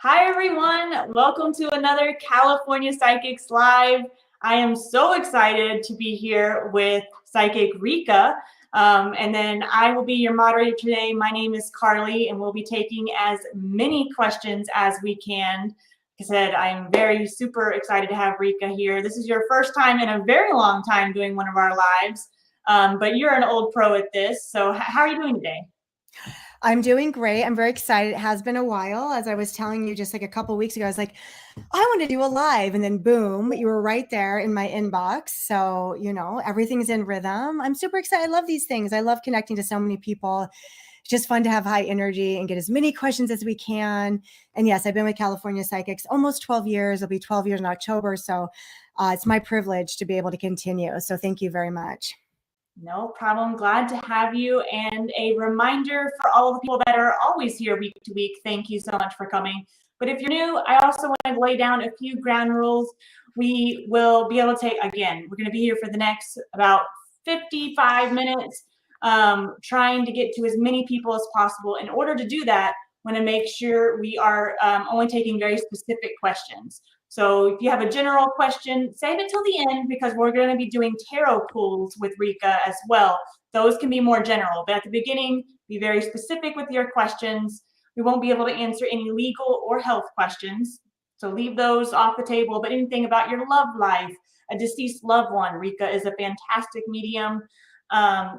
Hi, everyone. Welcome to another California Psychics Live. I am so excited to be here with Psychic Rika. And then I will be your moderator today. My name is Carly, and we'll be taking as many questions as we can. Like I said, I'm very super excited to have Rika here. This is your first time in a very long time doing one of our lives, but you're an old pro at this. So how are you doing today? I'm doing great. I'm very excited. It has been a while. As I was telling you just like a couple of weeks ago, I was like, I want to do a live. And then boom, you were right there in my inbox. So, everything's in rhythm. I'm super excited. I love these things. I love connecting to so many people. It's just fun to have high energy and get as many questions as we can. And yes, I've been with California Psychics almost 12 years. It'll be 12 years in October. So it's my privilege to be able to continue. So thank you very much. No problem. Glad to have you. And a reminder for all of the people that are always here week to week, thank you so much for coming. But if you're new, I also want to lay down a few ground rules. We will be able to take, again, we're going to be here for the next about 55 minutes, trying to get to as many people as possible. In order to do that, I want to make sure we are only taking very specific questions. So if you have a general question, save it till the end because we're going to be doing tarot pulls with Rika as well. Those can be more general, but at the beginning, be very specific with your questions. We won't be able to answer any legal or health questions, so leave those off the table. But anything about your love life, a deceased loved one, Rika is a fantastic medium.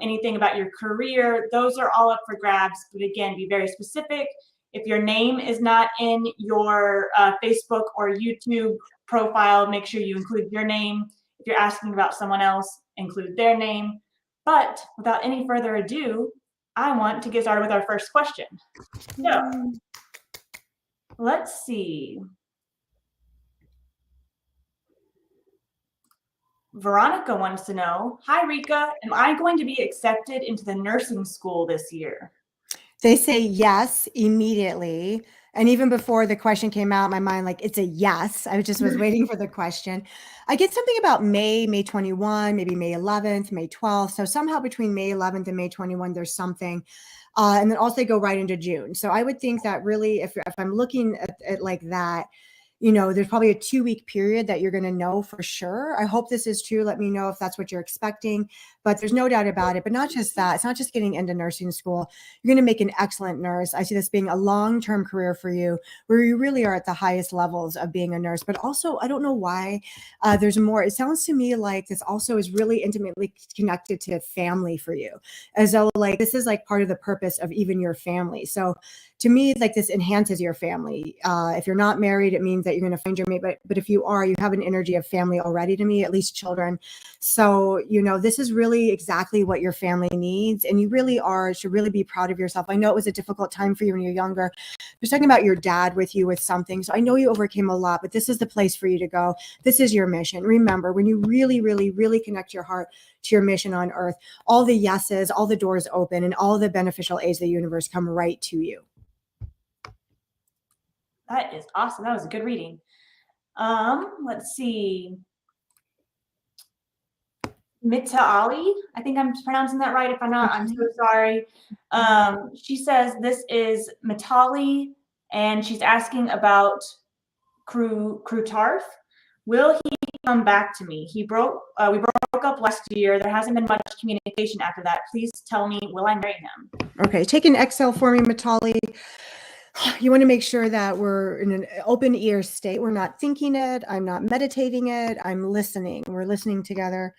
Anything about your career, those are all up for grabs. But again, be very specific. If your name is not in your Facebook or YouTube profile, make sure you include your name. If you're asking about someone else, include their name. But without any further ado, I want to get started with our first question. So let's see. Veronica wants to know, hi, Rika, am I going to be accepted into the nursing school this year? They say yes immediately. And even before the question came out, my mind, like, it's a yes. I just was waiting for the question. I get something about May 21, maybe May 11th, May 12th. So somehow between May 11th and May 21, there's something. And then also they go right into June. So I would think that really, if I'm looking at it like that, there's probably a 2-week period that you're going to know for sure. I hope this is true. Let me know if that's what you're expecting, but there's no doubt about it. But not just that, it's not just getting into nursing school. You're going to make an excellent nurse. I see this being a long-term career for you where you really are at the highest levels of being a nurse, but also, I don't know why there's more. It sounds to me like this also is really intimately connected to family for you, as though like this is like part of the purpose of even your family. So to me, like this enhances your family. If you're not married, it means that you're going to find your mate. But if you are, you have an energy of family already to me, at least children. So, this is really exactly what your family needs. And you really should really be proud of yourself. I know it was a difficult time for you when you're younger. You're talking about your dad with you with something. So I know you overcame a lot, but this is the place for you to go. This is your mission. Remember, when you really, really, really connect your heart to your mission on earth, all the yeses, all the doors open, and all the beneficial aids of the universe come right to you. That is awesome. That was a good reading. Let's see. Mitaali, I think I'm pronouncing that right. If I'm not, I'm so sorry. She says this is Mitali, and she's asking about Krutarf. Will he come back to me? We broke up last year. There hasn't been much communication after that. Please tell me, will I marry him? Okay, take an exhale for me, Mitali. You want to make sure that we're in an open ear state. We're not thinking it. I'm not meditating it. I'm listening. We're listening together.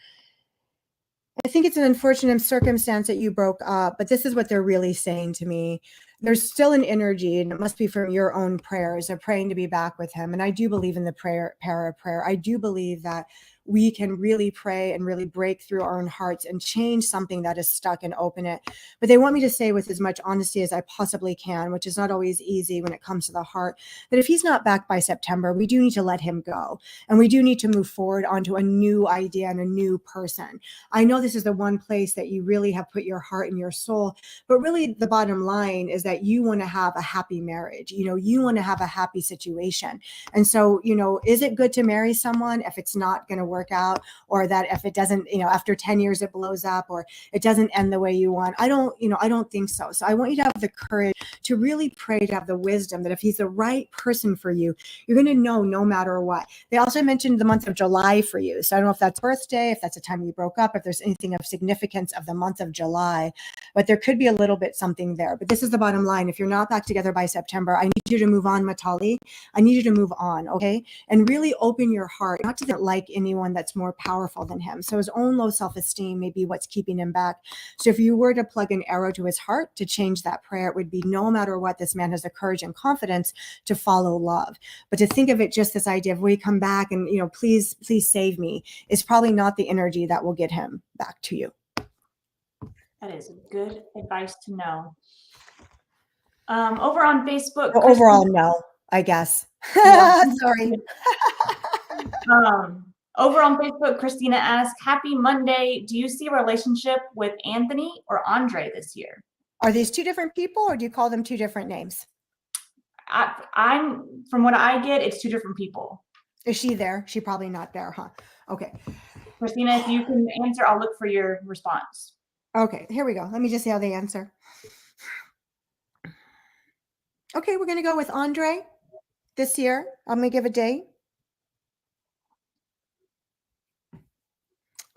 I think it's an unfortunate circumstance that you broke up, but this is what they're really saying to me. There's still an energy, and it must be from your own prayers of praying to be back with him. And I do believe in the power of prayer. I do believe that we can really pray and really break through our own hearts and change something that is stuck and open it. But they want me to say with as much honesty as I possibly can, which is not always easy when it comes to the heart, that if he's not back by September, we do need to let him go. And we do need to move forward onto a new idea and a new person. I know this is the one place that you really have put your heart and your soul, but really the bottom line is that you want to have a happy marriage. You want to have a happy situation. And so, is it good to marry someone if it's not going to work work out, or that if it doesn't, after 10 years it blows up, or it doesn't end the way you want. I don't think so. So I want you to have the courage to really pray, to have the wisdom that if he's the right person for you, you're going to know no matter what. They also mentioned the month of July for you. So I don't know if that's birthday, if that's the time you broke up, if there's anything of significance of the month of July, but there could be a little bit something there. But this is the bottom line. If you're not back together by September, I need you to move on, Matali. I need you to move on, okay? And really open your heart, not to like anyone that's more powerful than him. So his own low self-esteem may be what's keeping him back. So if you were to plug an arrow to his heart to change that prayer, it would be no matter what, this man has the courage and confidence to follow love. But to think of it just this idea of, will you come back and, please save me, is probably not the energy that will get him back to you. That is good advice to know. Over on Facebook. Well, overall, no, I guess. Yeah. Sorry. Over on Facebook, Christina asked, happy Monday. Do you see a relationship with Anthony or Andre this year? Are these two different people, or do you call them two different names? I'm from what I get, it's two different people. Is she there? She probably not there, huh? Okay. Christina, if you can answer, I'll look for your response. Okay, here we go. Let me just see how they answer. Okay, we're going to go with Andre this year. I'm going to give a date.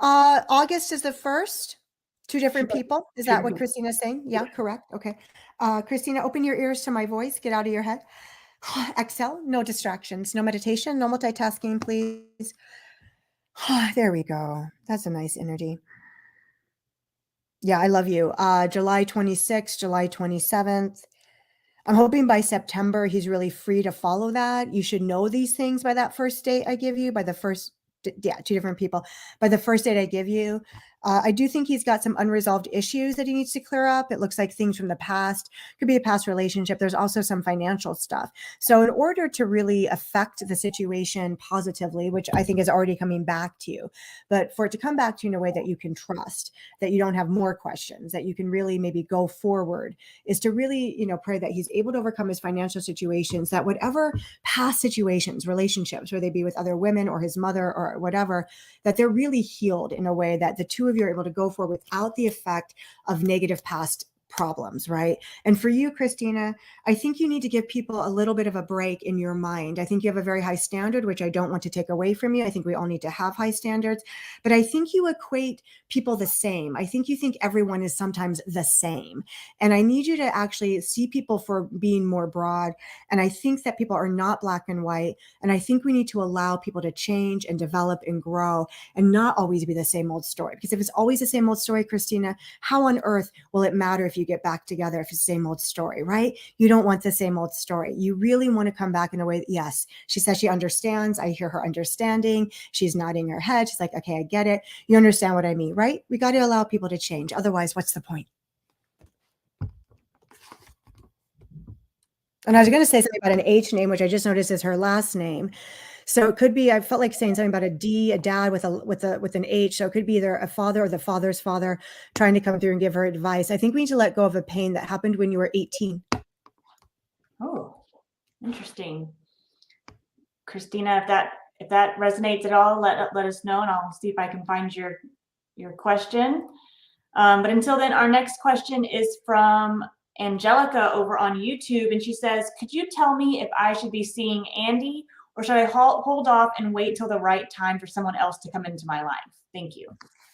August is the 1st. Two different people. Is that what Christina's saying? Yeah, correct. Okay. Christina, open your ears to my voice. Get out of your head. Exhale. No distractions. No meditation. No multitasking, please. There we go. That's a nice energy. Yeah, I love you. July 26th, July 27th. I'm hoping by September he's really free to follow that. You should know these things by that first date I give you, by the first, yeah, two different people. By the first date I give you, I do think he's got some unresolved issues that he needs to clear up. It looks like things from the past, could be a past relationship. There's also some financial stuff. So in order to really affect the situation positively, which I think is already coming back to you, but for it to come back to you in a way that you can trust, that you don't have more questions, that you can really maybe go forward, is to really, pray that he's able to overcome his financial situations, that whatever past situations, relationships, whether they be with other women or his mother or whatever, that they're really healed in a way that the two of you are able to go forward without the effect of negative past problems, right? And for you, Christina, I think you need to give people a little bit of a break in your mind. I think you have a very high standard, which I don't want to take away from you. I think we all need to have high standards, but I think you equate people the same. I think you think everyone is sometimes the same. And I need you to actually see people for being more broad. And I think that people are not black and white. And I think we need to allow people to change and develop and grow and not always be the same old story. Because if it's always the same old story, Christina, how on earth will it matter if you get back together if it's the same old story, right? You don't want the same old story. You really want to come back in a way that, yes, she says she understands. I hear her understanding. She's nodding her head. She's like, okay, I get it. You understand what I mean, right? We got to allow people to change. Otherwise, what's the point? And I was going to say something about an H name, which I just noticed is her last name. So it could be, I felt like saying something about a D, a dad with an H. So it could be either a father or the father's father trying to come through and give her advice. I think we need to let go of a pain that happened when you were 18. Oh, interesting. Christina, if that resonates at all, let us know, and I'll see if I can find your question. But until then, our next question is from Angelica over on YouTube, and she says, could you tell me if I should be seeing Andy, or should I hold off and wait till the right time for someone else to come into my life? Thank you.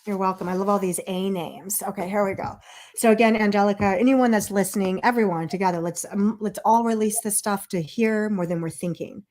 You're welcome. I love all these A names. Okay, here we go. So again, Angelica, anyone that's listening, everyone together, let's all release this stuff to hear more than we're thinking.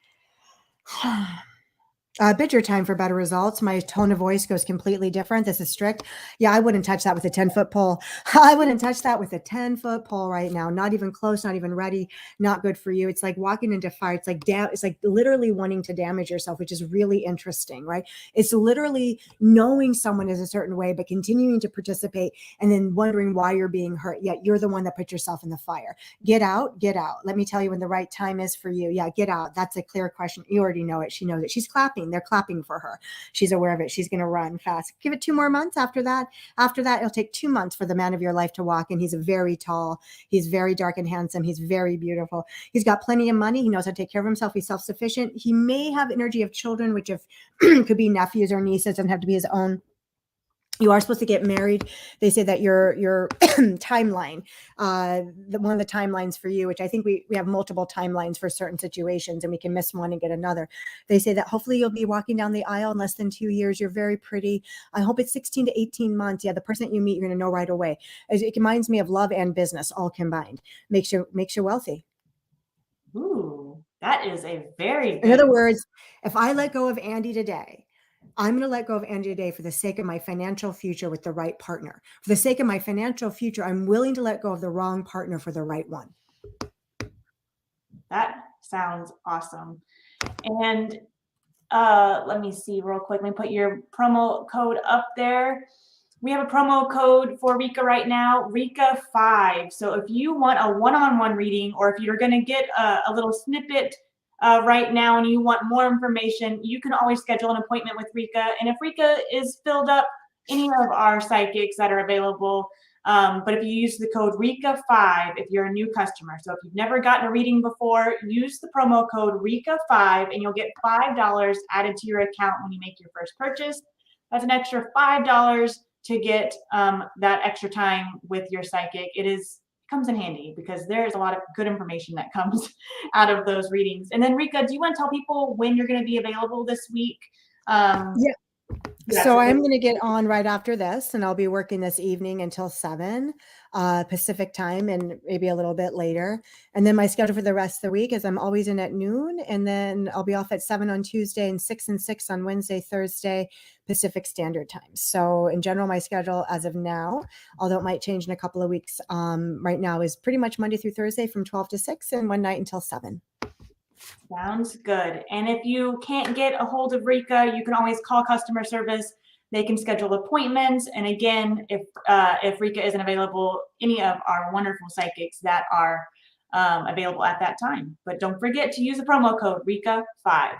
Bid your time for better results. My tone of voice goes completely different. This is strict. Yeah, I wouldn't touch that with a 10-foot pole. I wouldn't touch that with a 10-foot pole right now. Not even close, not even ready. Not good for you. It's like walking into fire. It's like literally wanting to damage yourself, which is really interesting, right? It's literally knowing someone is a certain way, but continuing to participate and then wondering why you're being hurt. Yet you're the one that put yourself in the fire. Get out, get out. Let me tell you when the right time is for you. Yeah, get out. That's a clear question. You already know it. She knows it. She's clapping. running. They're clapping for her. She's aware of it. She's going to run fast. Give it 2 more months after that. After that, it'll take 2 months for the man of your life to walk. And he's very tall. He's very dark and handsome. He's very beautiful. He's got plenty of money. He knows how to take care of himself. He's self-sufficient. He may have energy of children, which if could be nephews or nieces, doesn't have to be his own. You are supposed to get married. They say that your timeline, one of the timelines for you, which I think we have multiple timelines for certain situations and we can miss one and get another. They say that hopefully you'll be walking down the aisle in less than 2 years. You're very pretty. I hope it's 16 to 18 months. Yeah, the person that you meet, you're going to know right away. It reminds me of love and business all combined. Makes you wealthy. Ooh, that is a very good. In other words, if I let go of Andy today, I'm going to let go of Andy today for the sake of my financial future with the right partner. For the sake of my financial future, I'm willing to let go of the wrong partner for the right one. That sounds awesome. And let me see real quick. Let me put your promo code up there. We have a promo code for Rika right now, Rika 5. So if you want a one-on-one reading, or if you're going to get a little snippet right now and you want more information, you can always schedule an appointment with Rika. And if Rika is filled up, any of our psychics that are available, but if you use the code Rika 5, if you're a new customer, so if you've never gotten a reading before, use the promo code Rika 5 and you'll get $5 added to your account when you make your first purchase. That's an extra $5 to get that extra time with your psychic. Comes in handy because there's a lot of good information that comes out of those readings. And then Rika, do you want to tell people when you're going to be available this week? Yeah. So I'm going to get on right after this, and I'll be working this evening until 7 Pacific time and maybe a little bit later. And then my schedule for the rest of the week is I'm always in at noon, and then I'll be off at 7 on Tuesday and 6 and 6 on Wednesday, Thursday, Pacific Standard Time. So in general, my schedule as of now, although it might change in a couple of weeks, right now is pretty much Monday through Thursday from 12 to 6 and one night until 7. Sounds good. And if you can't get a hold of Rika, you can always call customer service. They can schedule appointments. And again, if Rika isn't available, any of our wonderful psychics that are available at that time. But don't forget to use the promo code Rika 5.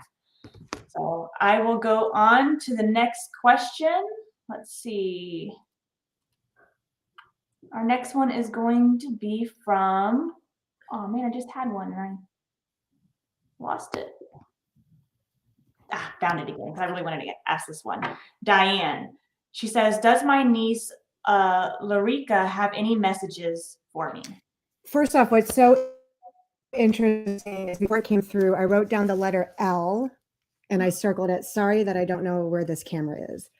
So I will go on to the next question. Let's see. Our next one is going to be from, oh man, I just had one and I lost it. Found it again because I really wanted to ask this one. Diane, she says, does my niece Larika have any messages for me? First off, what's so interesting is before it came through, I wrote down the letter L and I circled it. Sorry that I don't know where this camera is.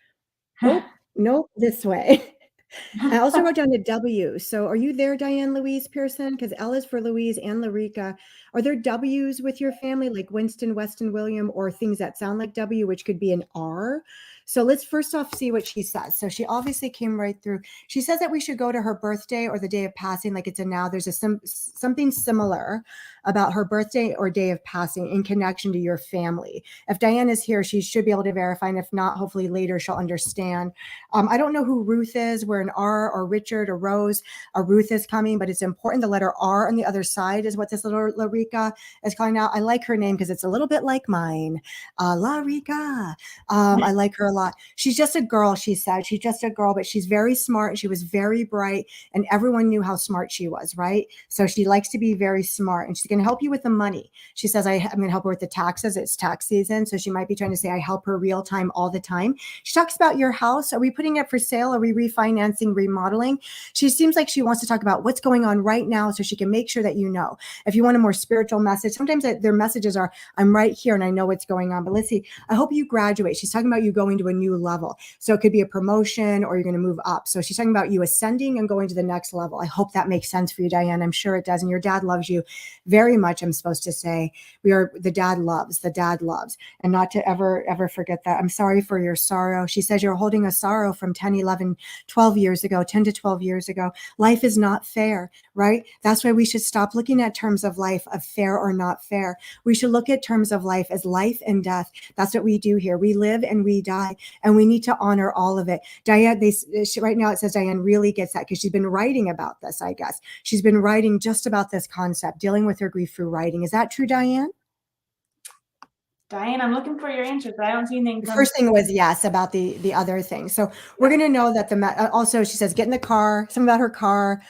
Nope, this way. I also wrote down a W. So are you there, Diane Louise Pearson? Because L is for Louise and Larika. Are there W's with your family, like Winston, Weston, William, or things that sound like W, which could be an R? So let's first off see what she says. So she obviously came right through. She says that we should go to her birthday or the day of passing, like it's a now. There's something similar about her birthday or day of passing in connection to your family. If Diane is here, she should be able to verify. And if not, hopefully later she'll understand. I don't know who Ruth is, where an R or Richard or Rose or Ruth is coming, but it's important. The letter R on the other side is what this little Larika is calling out. I like her name because it's a little bit like mine. Larika. I like her a lot. She's just a girl, she said. She's just a girl, but she's very smart. She was very bright, and everyone knew how smart she was, right? So she likes to be very smart, and she's going to help you with the money. She says, I'm going to help her with the taxes. It's tax season. So she might be trying to say, I help her real time all the time. She talks about your house. Are we putting it for sale? Are we refinancing, remodeling? She seems like she wants to talk about what's going on right now so she can make sure that you know. If you want a more spiritual message, sometimes their messages are, I'm right here and I know what's going on. But let's see, I hope you graduate. She's talking about you going to a new level. So it could be a promotion or you're going to move up. So she's talking about you ascending and going to the next level. I hope that makes sense for you, Diane. I'm sure it does. And your dad loves you very much. I'm supposed to say the dad loves, and not to ever forget that. I'm sorry for your sorrow. She says you're holding a sorrow from 10 to 12 years ago. Life is not fair, right? That's why we should stop looking at terms of life of fair or not fair. We should look at terms of life as life and death. That's what we do here. We live and we die, and we need to honor all of it. Diane, right now it says Diane really gets that because she's been writing about this, I guess. She's been writing just about this concept, dealing with her grief through writing. Is that true, Diane? Diane, I'm looking for your answer, but I don't see anything. The first thing was yes about the other thing. So we're going to know that also she says, get in the car, something about her car.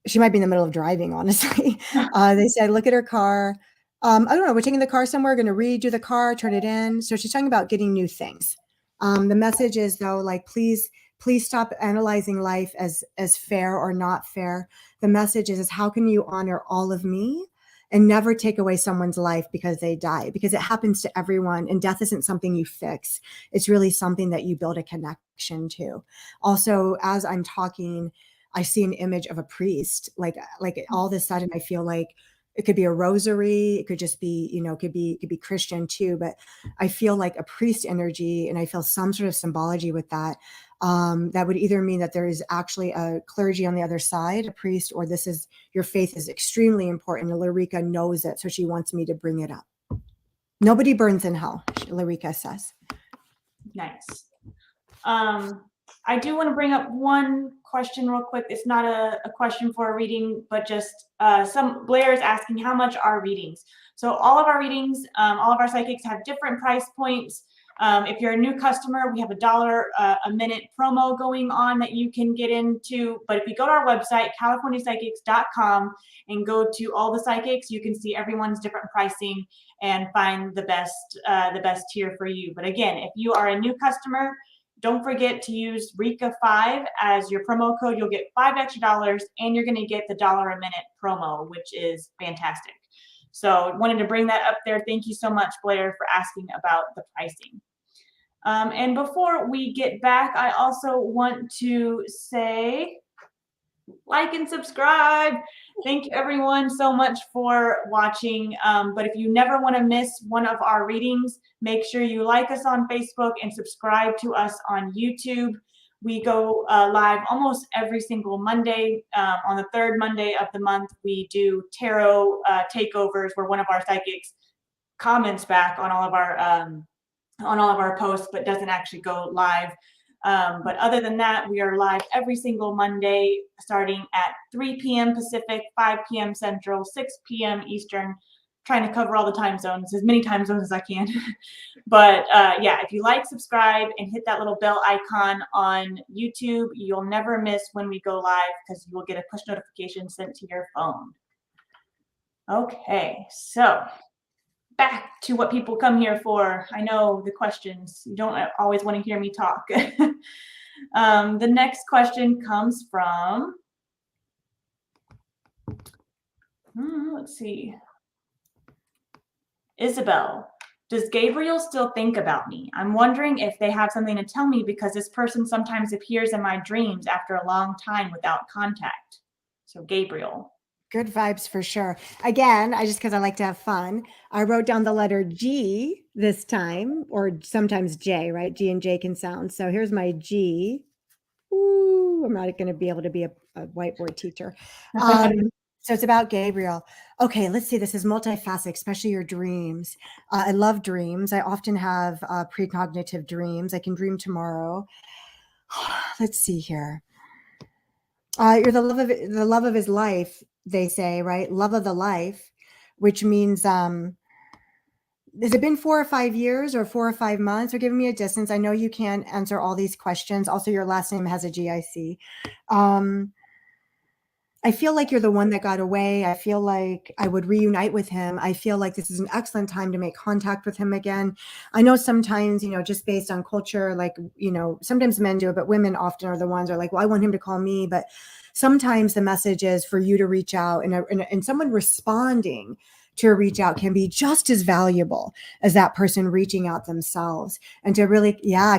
She might be in the middle of driving, honestly. They said, look at her car. I don't know. We're taking the car somewhere, going to redo the car, turn it in. So she's talking about getting new things. The message is though, like, please stop analyzing life as fair or not fair. The message is how can you honor all of me and never take away someone's life because they die, because it happens to everyone. And death isn't something you fix. It's really something that you build a connection to. Also, as I'm talking, I see an image of a priest, like all of a sudden I feel like it could be a rosary. It could just be, it could be Christian too, but I feel like a priest energy, and I feel some sort of symbology with that. That would either mean that there is actually a clergy on the other side, a priest, or this is your faith is extremely important. And Larika knows it, so she wants me to bring it up. Nobody burns in hell, Larika says. Nice. I do want to bring up one question real quick. It's not a question for a reading, but just Blair is asking how much are readings. So all of our readings, all of our psychics have different price points. If you're a new customer, we have $1 a minute promo going on that you can get into. But if you go to our website, californiapsychics.com, and go to all the psychics, you can see everyone's different pricing and find the best tier for you. But again, if you are a new customer, don't forget to use Rika5 as your promo code. You'll get $5 extra, and you're going to get the $1 a minute promo, which is fantastic. So wanted to bring that up there. Thank you so much, Blair, for asking about the pricing. And before we get back, I also want to say like and subscribe. Thank you everyone so much for watching. But if you never want to miss one of our readings, make sure you like us on Facebook and subscribe to us on YouTube. We go live almost every single Monday. On the third Monday of the month, we do tarot takeovers where one of our psychics comments back on all of our posts, but doesn't actually go live. But other than that, we are live every single Monday, starting at 3 p.m. Pacific, 5 p.m. Central, 6 p.m. Eastern, trying to cover all the time zones, as many time zones as I can. But yeah, if you like, subscribe, and hit that little bell icon on YouTube, you'll never miss when we go live because you will get a push notification sent to your phone. Okay, so back to what people come here for. I know the questions. You don't always want to hear me talk. The next question comes from, let's see, Isabel. Does Gabriel still think about me? I'm wondering if they have something to tell me because this person sometimes appears in my dreams after a long time without contact. So Gabriel. Good vibes for sure. Again, because I like to have fun, I wrote down the letter G this time, or sometimes J, right? G and J can sound. So here's my G. Ooh, I'm not going to be able to be a whiteboard teacher. So it's about Gabriel. Okay, let's see. This is multifaceted, especially your dreams. I love dreams. I often have precognitive dreams. I can dream tomorrow. Let's see here. You're the love of his life, they say, right? Love of the life, which means, has it been 4 or 5 years or 4 or 5 months? Or giving me a distance. I know you can't answer all these questions. Also, your last name has a GIC. I feel like you're the one that got away. I feel like I would reunite with him. I feel like this is an excellent time to make contact with him again. I know sometimes, just based on culture, like, sometimes men do it, but women often are the ones who are like, well, I want him to call me. But sometimes the message is for you to reach out, and someone responding to reach out can be just as valuable as that person reaching out themselves, and to really,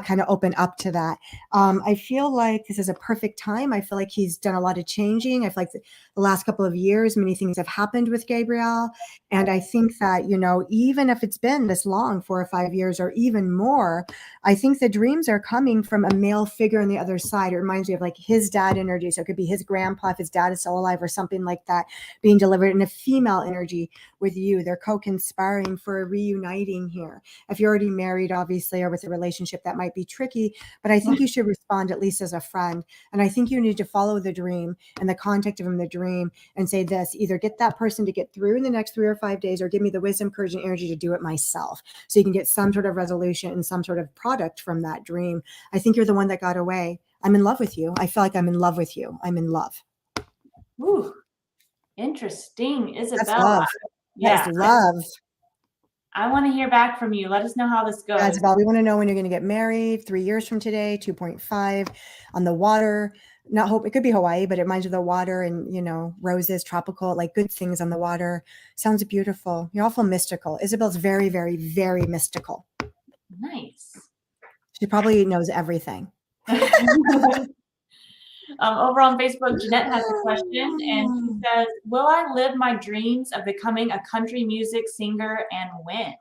kind of open up to that. I feel like this is a perfect time. I feel like he's done a lot of changing. I feel like the last couple of years, many things have happened with Gabriel. And I think that, even if it's been this long, 4 or 5 years or even more, I think the dreams are coming from a male figure on the other side. It reminds me of like his dad energy. So it could be his grandpa, if his dad is still alive, or something like that, being delivered in a female energy with you. They're co-conspiring for a reuniting here. If you're already married, obviously, or with a relationship, that might be tricky, but I think you should respond at least as a friend. And I think you need to follow the dream and the contact of him in the dream dream and say this, either get that person to get through in the next 3 or 5 days, or give me the wisdom, courage, and energy to do it myself. So you can get some sort of resolution and some sort of product from that dream. I think you're the one that got away. I'm in love with you. I feel like I'm in love with you. I'm in love. Ooh, interesting, That's Isabella. love. Yeah, That is love. I want to hear back from you. Let us know how this goes. Yeah, Isabel, we want to know when you're going to get married. 3 years from today, 2.5 on the water. Not hope it could be Hawaii, but it reminds you of the water and, you know, roses, tropical, like good things on the water. Sounds beautiful. You're awful mystical. Isabel's very, very, very mystical. Nice. She probably knows everything. Over on Facebook, Jeanette has a question, and she says, will I live my dreams of becoming a country music singer, and when?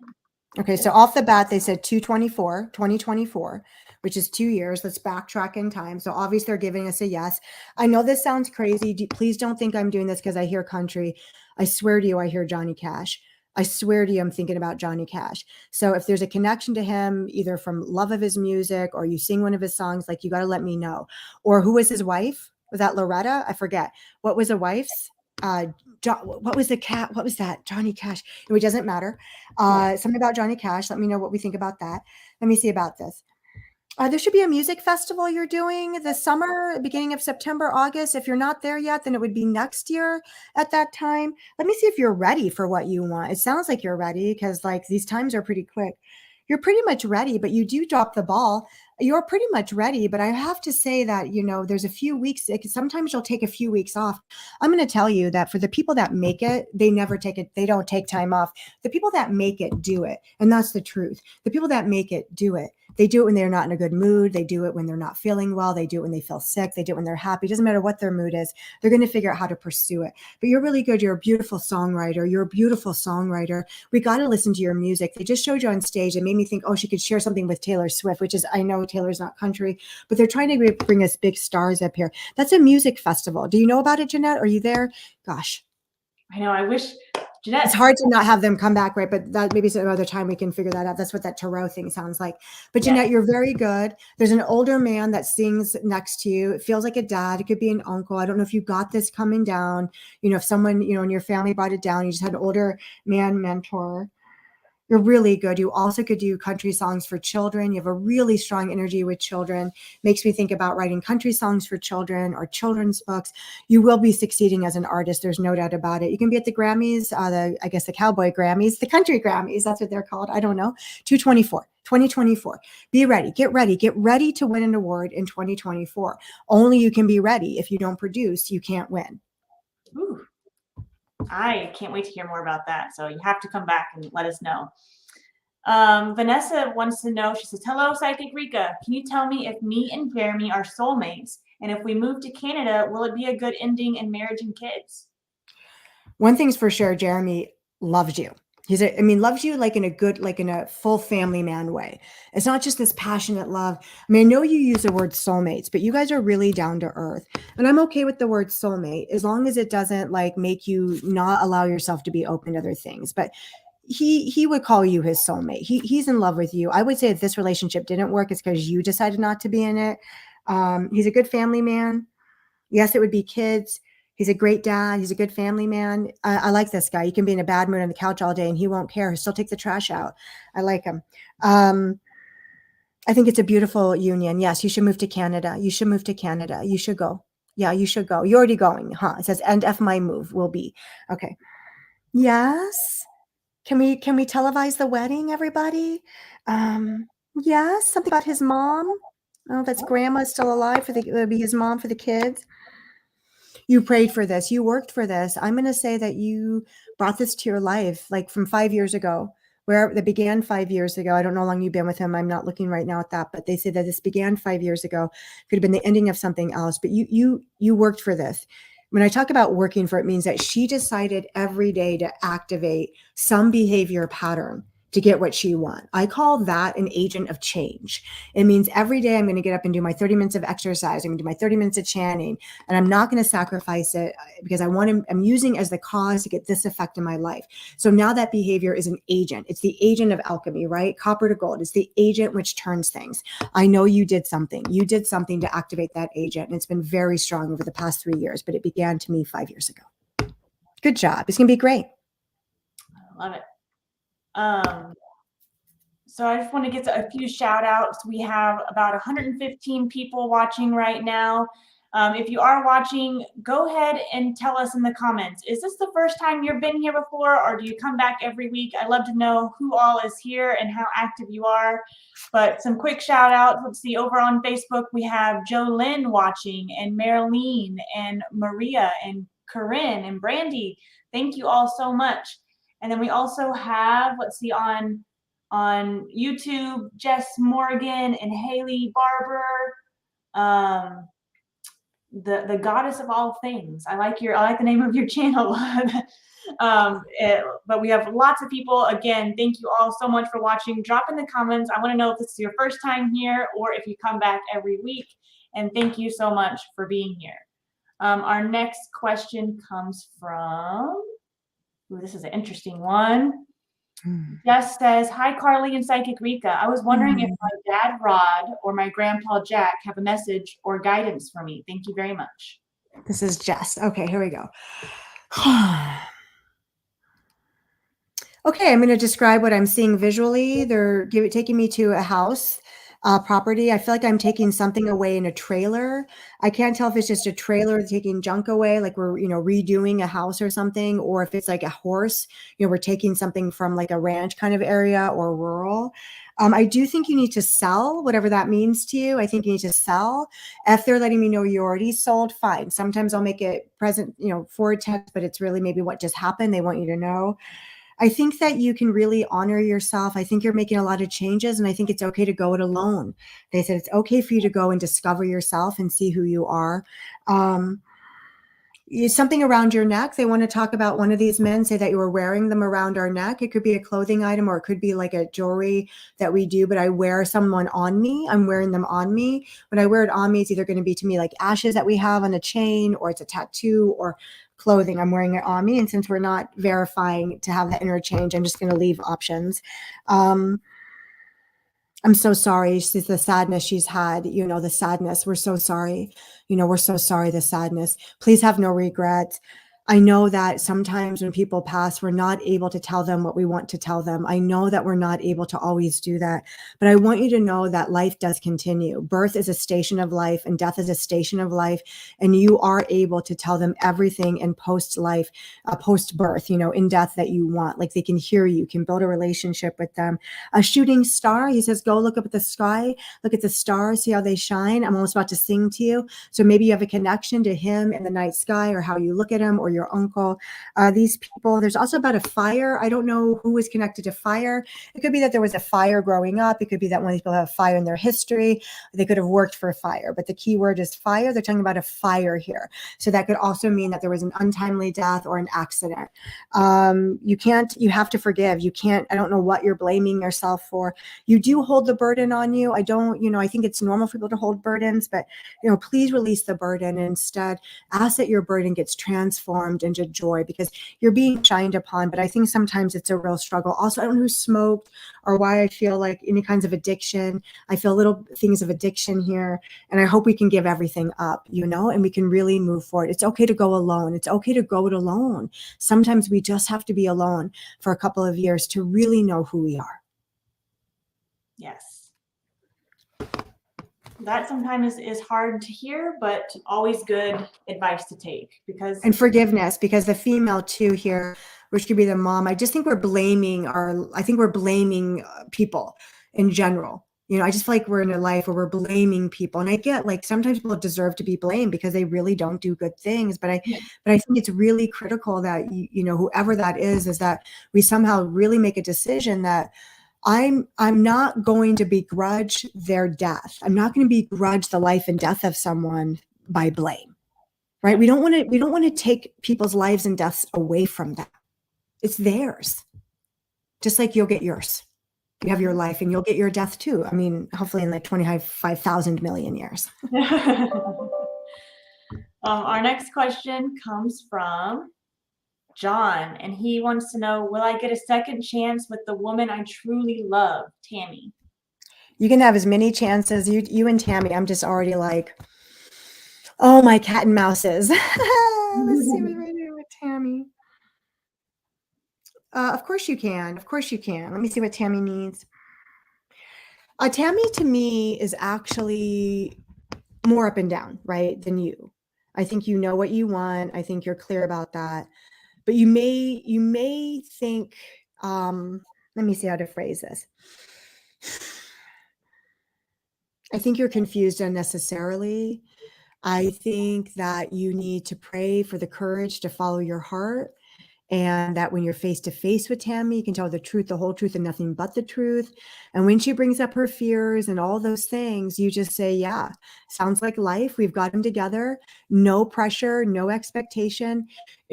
Okay, so off the bat, they said 2024, which is 2 years. Let's backtrack in time. So obviously they're giving us a yes. I know this sounds crazy. Please don't think I'm doing this because I hear country. I swear to you, I hear Johnny Cash. I swear to you, I'm thinking about Johnny Cash. So if there's a connection to him, either from love of his music or you sing one of his songs, like, you got to let me know. Or who was his wife? Was that Loretta? I forget. What was the wife's? What was the cat? What was that? Johnny Cash. It doesn't matter. Something about Johnny Cash. Let me know what we think about that. Let me see about this. There should be a music festival you're doing this summer, beginning of September, August. If you're not there yet, then it would be next year at that time. Let me see if you're ready for what you want. It sounds like you're ready because, like, these times are pretty quick. You're pretty much ready, but you do drop the ball. You're pretty much ready, but I have to say that, you know, there's a few weeks. Sometimes you'll take a few weeks off. I'm going to tell you that for the people that make it, they never take it. They don't take time off. The people that make it do it. And that's the truth. The people that make it do it. They do it when they're not in a good mood. They do it when they're not feeling well. They do it when they feel sick. They do it when they're happy. It doesn't matter what their mood is. They're going to figure out how to pursue it. But you're really good. You're a beautiful songwriter. You're a beautiful songwriter. We got to listen to your music. They just showed you on stage and made me think, oh, she could share something with Taylor Swift, which is, I know Taylor's not country, but they're trying to bring us big stars up here. That's a music festival. Do you know about it, Jeanette? Are you there? Gosh. I know. I wish, Jeanette. It's hard to not have them come back, right? But that maybe some other time we can figure that out. That's what that tarot thing sounds like. But Jeanette, you're very good. There's an older man that sings next to you. It feels like a dad. It could be an uncle. I don't know if you got this coming down. You know, if someone, you know, in your family brought it down, you just had an older man mentor. You're really good. You also could do country songs for children. You have a really strong energy with children. Makes me think about writing country songs for children or children's books. You will be succeeding as an artist. There's no doubt about it. You can be at the Grammys, I guess the Cowboy Grammys, the Country Grammys. That's what they're called. I don't know. 2024. Be ready. Get ready. Get ready to win an award in 2024. Only you can be ready. If you don't produce, you can't win. Ooh. I can't wait to hear more about that. So you have to come back and let us know. Vanessa wants to know, she says, hello, Psychic Rika. Can you tell me if me and Jeremy are soulmates? And if we move to Canada, will it be a good ending in marriage and kids? One thing's for sure, Jeremy loves you. Loves you like in a good, like in a full family man way. It's not just this passionate love. I mean, I know you use the word soulmates, but you guys are really down to earth. And I'm okay with the word soulmate as long as it doesn't like make you not allow yourself to be open to other things. But he would call you his soulmate. He's in love with you. I would say if this relationship didn't work, it's because you decided not to be in it. He's a good family man. Yes, it would be kids. He's a great dad. He's a good family man. I like this guy. You can be in a bad mood on the couch all day and he won't care. He'll still take the trash out. I like him. I think it's a beautiful union. Yes, you should move to Canada. You should move to Canada. You should go. Yeah, you should go. You're already going, huh? It says, and F my move will be. Okay. Yes. Can we televise the wedding, everybody? Yes, something about his mom. Oh, that's grandma's still alive it'll be his mom for the kids. You prayed for this. You worked for this. I'm going to say that you brought this to your life, like from 5 years ago, where it began 5 years ago. I don't know how long you've been with him. I'm not looking right now at that, but they say that this began 5 years ago. Could have been the ending of something else, but you worked for this. When I talk about working for it, means that she decided every day to activate some behavior pattern to get what she wants. I call that an agent of change. It means every day I'm going to get up and do my 30 minutes of exercise. I'm going to do my 30 minutes of chanting, and I'm not going to sacrifice it because I'm using as the cause to get this effect in my life. So now that behavior is an agent. It's the agent of alchemy, right? Copper to gold. It's the agent which turns things. I know you did something. You did something to activate that agent, and it's been very strong over the past 3 years, but it began to me 5 years ago. Good job. It's going to be great. I love it. So I just want to get a few shout outs. We have about 115 people watching right now. If you are watching, go ahead and tell us in the comments, is this the first time you've been here before, or do you come back every week? I'd love to know who all is here and how active you are. But some quick shout outs. Let's see, over on Facebook, we have Jolynn watching, and Marilyn, and Maria, and Corinne, and Brandy. Thank you all so much. And then we also have, let's see, on YouTube, Jess Morgan and Haley Barber, the goddess of all things. I like the name of your channel. But we have lots of people. Again, thank you all so much for watching. Drop in the comments. I want to know if this is your first time here or if you come back every week. And thank you so much for being here. Our next question comes from, ooh, this is an interesting one. Jess says, hi, Carly and Psychic Rika. I was wondering if my dad, Rod, or my grandpa, Jack, have a message or guidance for me. Thank you very much. This is Jess. Okay, here we go. Okay, I'm going to describe what I'm seeing visually. They're taking me to a house. Property. I feel like I'm taking something away in a trailer. I can't tell if it's just a trailer taking junk away, like we're, redoing a house or something, or if it's like a horse, we're taking something from like a ranch kind of area or rural. I do think you need to sell, whatever that means to you. I think you need to sell. If they're letting me know you already sold, fine. Sometimes I'll make it present, forward tense, but it's really maybe what just happened. They want you to know. I think that you can really honor yourself. I think you're making a lot of changes, and I think it's okay to go it alone. They said it's okay for you to go and discover yourself and see who you are. Something around your neck. They want to talk about one of these men, say that you were wearing them around our neck. It could be a clothing item, or it could be like a jewelry that we do, but I wear someone on me. I'm wearing them on me. When I wear it on me, it's either going to be to me like ashes that we have on a chain, or it's a tattoo, or clothing. I'm wearing it on me. And since we're not verifying to have that interchange, I'm just going to leave options. I'm so sorry. She's the sadness she's had, the sadness. We're so sorry. We're so sorry, the sadness. Please have no regrets. I know that sometimes when people pass, we're not able to tell them what we want to tell them. I know that we're not able to always do that, but I want you to know that life does continue. Birth is a station of life and death is a station of life. And you are able to tell them everything in post-life, post-birth, in death that you want. Like they can hear you, can build a relationship with them. A shooting star, he says, go look up at the sky, look at the stars, see how they shine. I'm almost about to sing to you. So maybe you have a connection to him in the night sky, or how you look at him, or your uncle. These people, there's also about a fire. I don't know who is connected to fire. It could be that there was a fire growing up. It could be that one of these people have fire in their history. They could have worked for fire, but the key word is fire. They're talking about a fire here. So that could also mean that there was an untimely death or an accident. You have to forgive. You can't, I don't know what you're blaming yourself for. You do hold the burden on you. I think it's normal for people to hold burdens, but please release the burden and instead ask that your burden gets transformed into joy, because you're being shined upon. But I think sometimes it's a real struggle. Also, I don't know who smoked or why I feel like any kinds of addiction. I feel little things of addiction here. And I hope we can give everything up, and we can really move forward. It's okay to go alone. It's okay to go it alone. Sometimes we just have to be alone for a couple of years to really know who we are. Yes. That sometimes is hard to hear, but always good advice to take, and forgiveness, because the female too here, which could be the mom. I just think we're blaming people in general. I just feel like we're in a life where we're blaming people, and I get like sometimes people deserve to be blamed because they really don't do good things. But I think it's really critical that whoever that is that we somehow really make a decision that I'm not going to begrudge their death. I'm not going to begrudge the life and death of someone by blame, right? We don't want to take people's lives and deaths away from them. It's theirs. just like you'll get yours. You have your life and you'll get your death too. I mean, hopefully in like 25,000 million years. Our next question comes from John, and he wants to know, will I get a second chance with the woman I truly love, Tammy? You can have as many chances. You and Tammy, I'm just already like, oh, my cat and mouses. Let's see what we're doing with Tammy. Of course you can. Of course you can. Let me see what Tammy needs. Tammy to me is actually more up and down, right, than you. I think you know what you want. I think you're clear about that. But you may think, let me see how to phrase this. I think you're confused unnecessarily. I think that you need to pray for the courage to follow your heart. And that when you're face to face with Tammy, you can tell the truth, the whole truth, and nothing but the truth. And when she brings up her fears and all those things, you just say, yeah, sounds like life. We've got them together. No pressure, no expectation.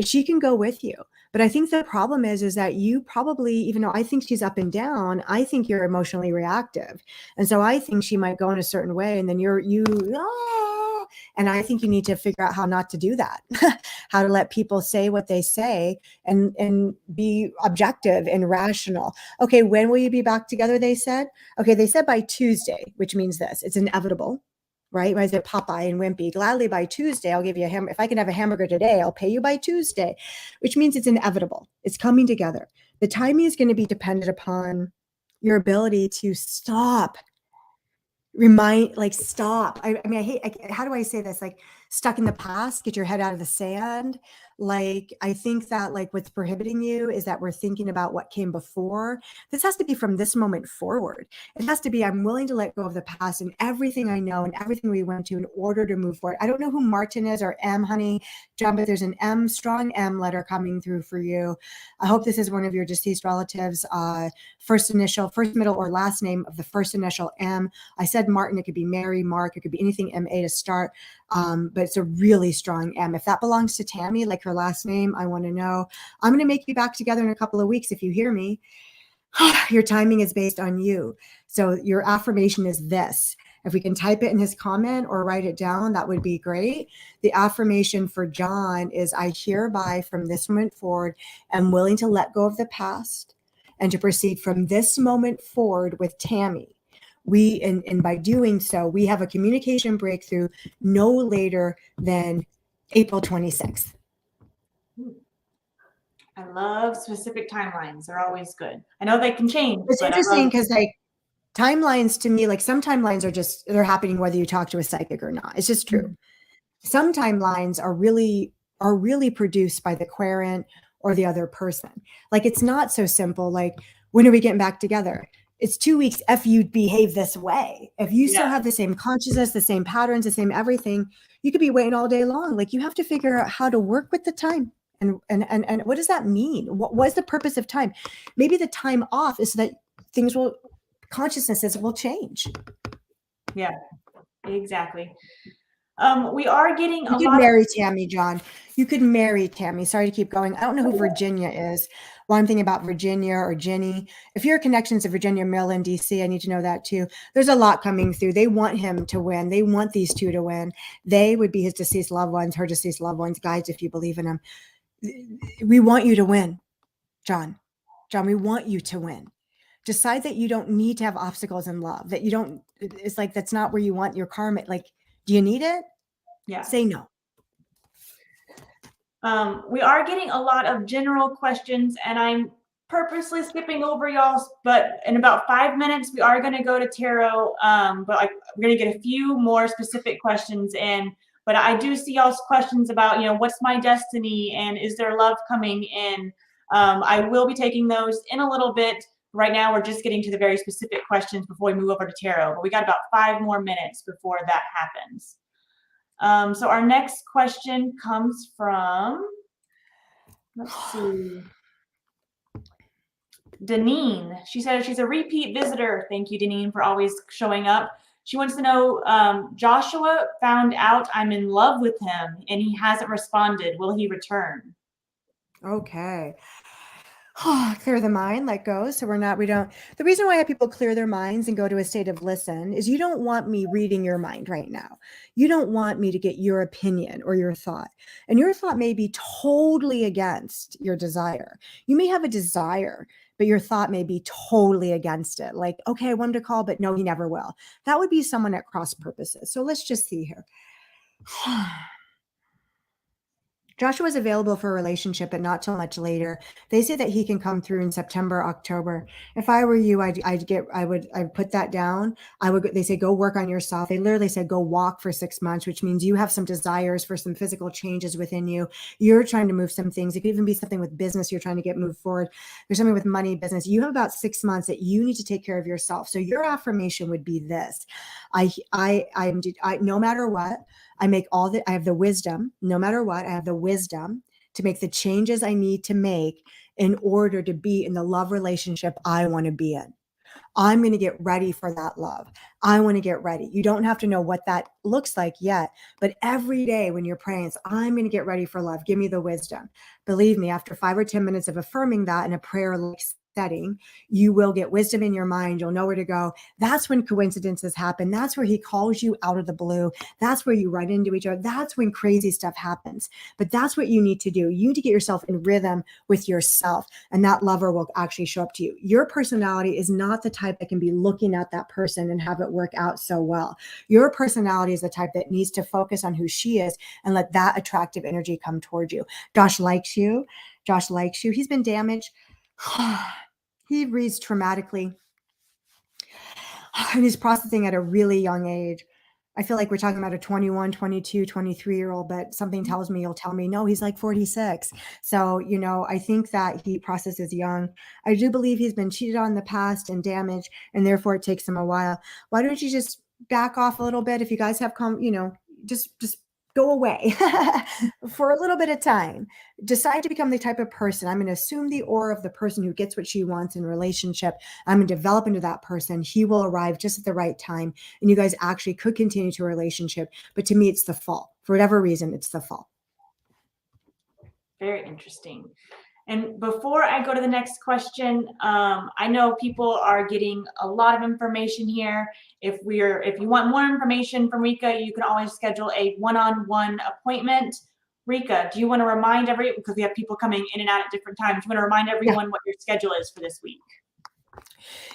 She can go with you. But I think the problem is that you probably, even though I think she's up and down, I think you're emotionally reactive. And so I think she might go in a certain way and then and I think you need to figure out how not to do that, how to let people say what they say and be objective and rational. Okay, when will you be back together, they said? Okay, they said by Tuesday, which means this, it's inevitable, right? When I said Popeye and Wimpy, gladly by Tuesday, I'll give you a hamburger. If I can have a hamburger today, I'll pay you by Tuesday, which means it's inevitable. It's coming together. The timing is going to be dependent upon your ability to stop. Stop. I mean, how do I say this? Like, stuck in the past, get your head out of the sand. Like, I think that like what's prohibiting you is that we're thinking about what came before. This has to be from this moment forward. It has to be, I'm willing to let go of the past and everything I know and everything we went to in order to move forward. I don't know who Martin is or M, honey, John, but there's an M, strong M letter coming through for you. I hope this is one of your deceased relatives, first initial, first, middle, or last name of the first initial M. I said Martin, it could be Mary, Mark, it could be anything MA to start, but it's a really strong M. If that belongs to Tammy, like her last name, I want to know. I'm going to make you back together in a couple of weeks if you hear me. Your timing is based on you. So your affirmation is this. If we can type it in his comment or write it down, that would be great. The affirmation for John is, I hereby from this moment forward am willing to let go of the past and to proceed from this moment forward with Tammy. And by doing so, we have a communication breakthrough no later than April 26th. I love specific timelines. They're always good. I know they can change. It's interesting because like timelines to me, like some timelines are just, they're happening whether you talk to a psychic or not. It's just true. Some timelines are really produced by the querent or the other person. Like it's not so simple. Like, when are we getting back together? It's 2 weeks if you behave this way. If you still have the same consciousness, the same patterns, the same everything, you could be waiting all day long. Like you have to figure out how to work with the time. And what does that mean? What is the purpose of time? Maybe the time off is so that consciousnesses will change. Yeah, exactly. We are getting You could marry Tammy, John. You could marry Tammy. Sorry to keep going. I don't know who Virginia is. One thing about Virginia or Jenny, if your connections to Virginia, Maryland, DC, I need to know that too. There's a lot coming through. They want him to win. They want these two to win. They would be his deceased loved ones, her deceased loved ones, guides, if you believe in them. We want you to win, John. John, we want you to win. Decide that you don't need to have obstacles in love, that you don't, it's like, that's not where you want your karma. Like, do you need it? Yeah. Say no. We are getting a lot of general questions, and I'm purposely skipping over y'all's, but in about 5 minutes, we are going to go to tarot. But we're going to get a few more specific questions in. But I do see y'all's questions about, what's my destiny and is there love coming in? I will be taking those in a little bit. Right now, we're just getting to the very specific questions before we move over to tarot. But we got about 5 more minutes before that happens. So our next question comes from, let's see, Deneen. She said she's a repeat visitor. Thank you, Deneen, for always showing up. She wants to know, Joshua found out I'm in love with him and he hasn't responded. Will he return? Okay. clear the mind, let go. So the reason why I have people clear their minds and go to a state of listen is you don't want me reading your mind right now. You don't want me to get your opinion or your thought. And your thought may be totally against your desire. You may have a desire, but your thought may be totally against it. Like, okay, I want him to call, but no, he never will. That would be someone at cross purposes. So let's just see here. Joshua is available for a relationship, but not till much later. They say that he can come through in September, October. If I were you, I'd put that down. They say, go work on yourself. They literally said, go walk for 6 months, which means you have some desires for some physical changes within you. You're trying to move some things. It could even be something with business you're trying to get moved forward. There's something with money, business. You have about 6 months that you need to take care of yourself. So your affirmation would be this. No matter what, I have the wisdom, no matter what, I have the wisdom to make the changes I need to make in order to be in the love relationship I want to be in. I'm going to get ready for that love. I want to get ready. You don't have to know what that looks like yet, but every day when you're praying, it's, I'm going to get ready for love. Give me the wisdom. Believe me, after 5 or 10 minutes of affirming that in a prayer like setting, you will get wisdom in your mind. You'll know where to go. That's when coincidences happen. That's where he calls you out of the blue. That's where you run into each other. That's when crazy stuff happens. But that's what you need to do. You need to get yourself in rhythm with yourself, and that lover will actually show up to you. Your personality is not the type that can be looking at that person and have it work out so well. Your personality is the type that needs to focus on who she is and let that attractive energy come towards you. Josh likes you. Josh likes you. He's been damaged. He reads traumatically, and he's processing at a really young age. I feel like we're talking about a 21, 22, 23-year-old, but something tells me, you'll tell me, no, he's like 46. So, I think that he processes young. I do believe he's been cheated on in the past and damaged, and therefore it takes him a while. Why don't you just back off a little bit? If you guys have just go away for a little bit of time. Decide to become the type of person. I'm going to assume the aura of the person who gets what she wants in relationship. I'm going to develop into that person. He will arrive just at the right time. And you guys actually could continue to a relationship. But to me, it's the fall. For whatever reason, it's the fall. Very interesting. And before I go to the next question, I know people are getting a lot of information here. If you want more information from Rika, you can always schedule a one-on-one appointment. Rika, do you want to remind because we have people coming in and out at different times, do you want to remind everyone what your schedule is for this week?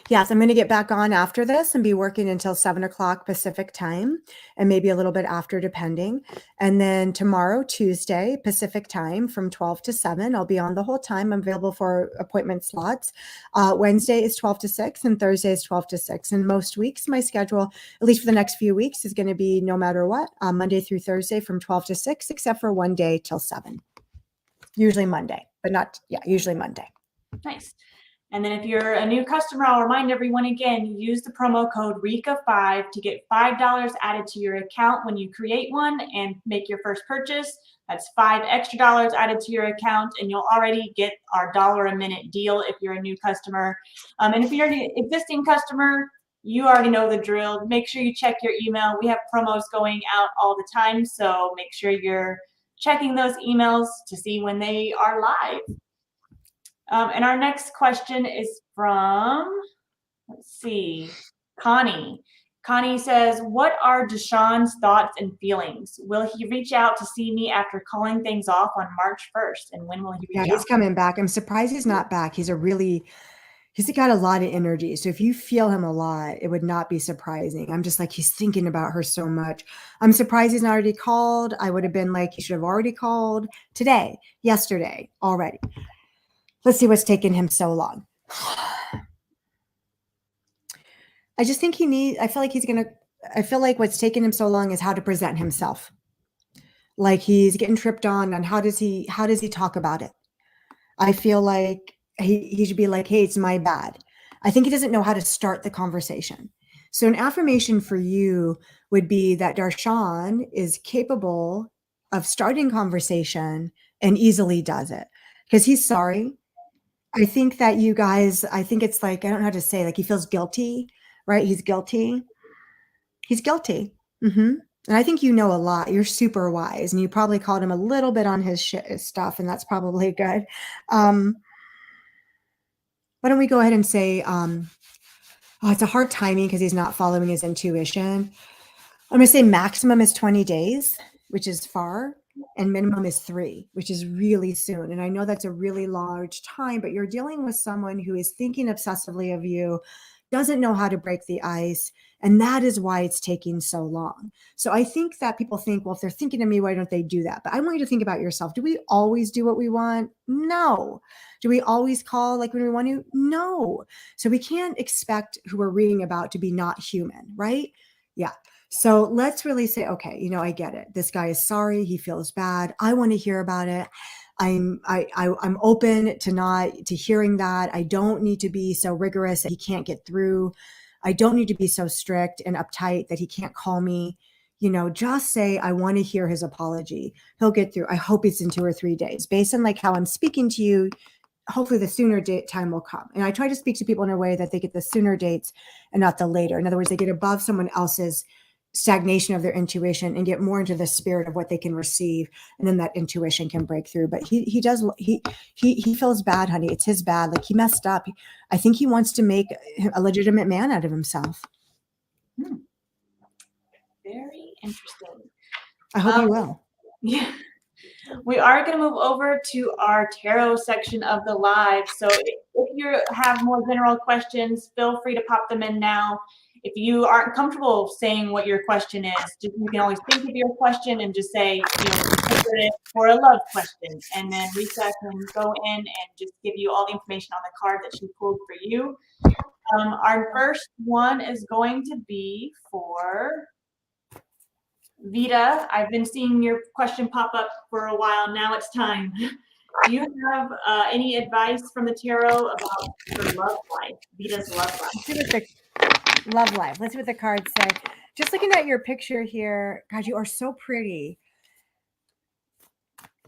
Yes, I'm going to get back on after this and be working until 7 o'clock Pacific time, and maybe a little bit after, depending. And then tomorrow, Tuesday, Pacific time, from 12 to 7, I'll be on the whole time. I'm available for appointment slots. Wednesday is 12 to 6, and Thursday is 12 to 6. And most weeks, my schedule, at least for the next few weeks, is going to be no matter what, Monday through Thursday from 12 to 6, except for one day till 7. Usually Monday, usually Monday. Nice. And then if you're a new customer, I'll remind everyone again, use the promo code RIKA5 to get $5 added to your account when you create one and make your first purchase. That's $5 extra added to your account, and you'll already get our $1 a minute deal if you're a new customer. And if you're an existing customer, you already know the drill. Make sure you check your email. We have promos going out all the time, so make sure you're checking those emails to see when they are live. And our next question is from, let's see, Connie. Connie says, what are Deshaun's thoughts and feelings? Will he reach out to see me after calling things off on March 1st? And when will he reach out? Yeah, he's coming back. I'm surprised he's not back. He's got a lot of energy. So if you feel him a lot, it would not be surprising. I'm just like, he's thinking about her so much. I'm surprised he's not already called. I would have been like, he should have already called today, yesterday, already. Let's see what's taken him so long. I just think I feel like what's taken him so long is how to present himself. Like he's getting tripped on how does he talk about it? I feel like he should be like, hey, it's my bad. I think he doesn't know how to start the conversation. So an affirmation for you would be that Darshan is capable of starting conversation and easily does it because he's sorry. I think that you guys, it's like, I don't know how to say, like he feels guilty, right? He's guilty. He's guilty. Mm-hmm. And I think you know a lot. You're super wise, and you probably called him a little bit on his stuff, and that's probably good. Why don't we go ahead and say, it's a hard timing because he's not following his intuition. I'm going to say maximum is 20 days, which is far, and minimum is 3, which is really soon. And I know that's a really large time, but you're dealing with someone who is thinking obsessively of you, doesn't know how to break the ice. And that is why it's taking so long. So I think that people think, well, if they're thinking of me, why don't they do that? But I want you to think about yourself. Do we always do what we want? No. Do we always call like when we want to? No. So we can't expect who we're reading about to be not human, right? Yeah. So let's really say, okay, I get it. This guy is sorry. He feels bad. I want to hear about it. I'm open to hearing that. I don't need to be so rigorous that he can't get through. I don't need to be so strict and uptight that he can't call me. Just say, I want to hear his apology. He'll get through. I hope it's in 2 or 3 days. Based on like how I'm speaking to you, hopefully the sooner date time will come. And I try to speak to people in a way that they get the sooner dates and not the later. In other words, they get above someone else's stagnation of their intuition and get more into the spirit of what they can receive, and then that intuition can break through. But he feels bad, honey. It's his bad. Like he messed up. I think he wants to make a legitimate man out of himself. Very interesting. I hope you will. Yeah. We are going to move over to our tarot section of the live. So if you have more general questions, feel free to pop them in now. If you aren't comfortable saying what your question is, you can always think of your question and just say, for a love question. And then Rika can go in and just give you all the information on the card that she pulled for you. Our first one is going to be for Vita. I've been seeing your question pop up for a while. Now it's time. Do you have any advice from the tarot about your love life, Vita's love life? Love life. Let's see what the cards say. Just looking at your picture here, God, you are so pretty.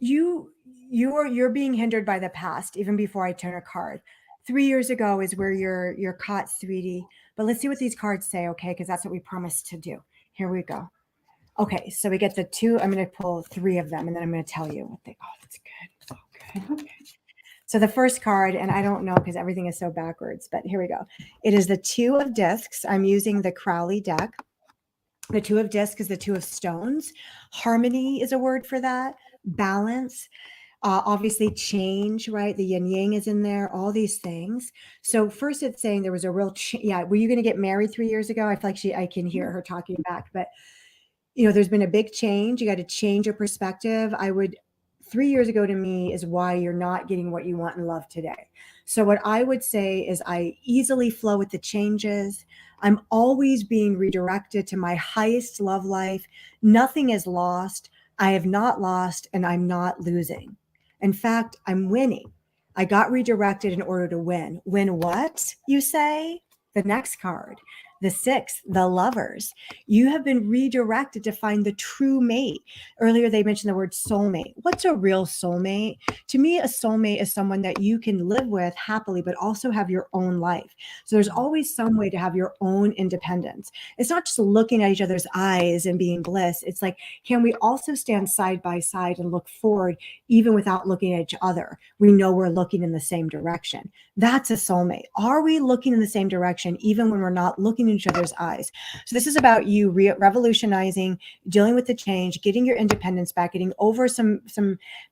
You're being hindered by the past, even before I turn a card. 3 years ago is where you're caught, sweetie. But let's see what these cards say, okay? Because that's what we promised to do. Here we go. Okay, so we get the 2. I'm going to pull 3 of them, and then I'm going to tell you what they. Oh, that's good. Oh, good. Okay. So the first card, and I don't know because everything is so backwards, but here we go. It is the 2 of discs. I'm using the Crowley deck. The 2 of discs is the 2 of stones. Harmony is a word for that. Balance. Obviously change, right? The yin yang is in there, all these things. So first it's saying there was a real, were you going to get married 3 years ago? I feel like I can hear her talking back, but there's been a big change. You got to change your perspective. 3 years ago to me is why you're not getting what you want in love today. So what I would say is I easily flow with the changes. I'm always being redirected to my highest love life. Nothing is lost. I have not lost, and I'm not losing. In fact, I'm winning. I got redirected in order to win. Win what, you say? The next card. The 6, the lovers. You have been redirected to find the true mate. Earlier, they mentioned the word soulmate. What's a real soulmate? To me, a soulmate is someone that you can live with happily, but also have your own life. So there's always some way to have your own independence. It's not just looking at each other's eyes and being bliss. It's like, can we also stand side by side and look forward even without looking at each other? We know we're looking in the same direction. That's a soulmate. Are we looking in the same direction even when we're not looking in each other's eyes? So this is about you revolutionizing, dealing with the change, getting your independence back, getting over some